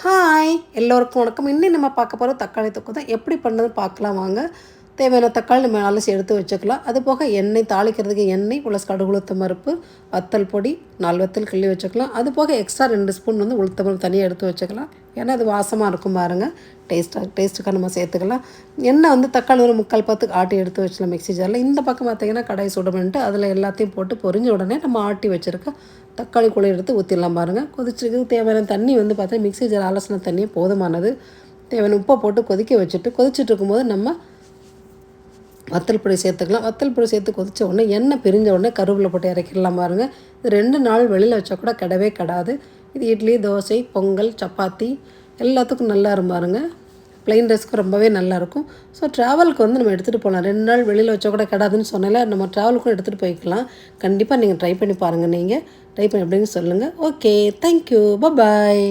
Hi எல்லோருக்கும் வணக்கம். இன்னும் நம்ம பார்க்க போகிற தக்காளி தொக்கு தான். எப்படி பண்ணுறதுன்னு பார்க்கலாம் வாங்க. தேவையான தக்காளி நம்ம அலசி எடுத்து வச்சுக்கலாம். அது போக எண்ணெய் தாளிக்கிறதுக்கு எண்ணெய் ப்ளஸ் கடுகு உளுத்தம் பருப்பு, வத்தல் பொடி 4 வத்தல் கிள்ளி வச்சுக்கலாம். அது போக எக்ஸ்ட்ரா 2 ஸ்பூன் உளுத்தம் பருப்பு தனியாக எடுத்து வச்சுக்கலாம். ஏன்னா அது வாசமாக இருக்கும் பாருங்கள். டேஸ்ட்டுக்காக நம்ம சேர்த்துக்கலாம். எண்ணெய் தக்காளி ஒரு 3/4 பத்துக்கு ஆட்டி எடுத்து வச்சுக்கலாம் மிக்ஸி ஜாரில். இந்த பக்கம் பார்த்திங்கன்னா கடாய் சுடமென்ட்டு அதில் எல்லாத்தையும் போட்டு பொரிஞ்ச உடனே நம்ம ஆட்டி வச்சுருக்க தக்காளி கூட எடுத்து ஊற்றிடலாம் பாருங்கள். கொதிச்சிருக்கு. தேவையான தண்ணி பார்த்தீங்கன்னா மிக்ஸி ஜார் அலசின தண்ணியே போதுமானது. தேவையான உப்பை போட்டு கொதிக்க வச்சுட்டு கொதிச்சுட்டு இருக்கும்போது நம்ம வத்தல் பொடி சேர்த்துக்கலாம். வத்தல் பொடி சேர்த்து கொதித்த உடனே எண்ணெய் பிரிஞ்ச உடனே கருவேப்பிலை போட்டு இறக்கிடலாம் பாருங்கள். இது 2 நாள் வெளியில் வச்சா கூட கிடவே கிடாது. இது இட்லி, தோசை, பொங்கல், சப்பாத்தி எல்லாத்துக்கும் நல்லா பாருங்க. ப்ளைன் ரைஸ்க்கு ரொம்பவே நல்லாயிருக்கும். ஸோ ட்ராவலுக்கு நம்ம எடுத்துகிட்டு போகலாம். 2 நாள் வெளியில் வச்சா கூட கிடாதுன்னு சொன்னால நம்ம ட்ராவலுக்கும் எடுத்துகிட்டு போய்க்கலாம். கண்டிப்பாக நீங்கள் ட்ரை பண்ணி பாருங்கள். ட்ரை பண்ணி எப்படின்னு சொல்லுங்கள். ஓகே, தேங்க்யூ, பாய்.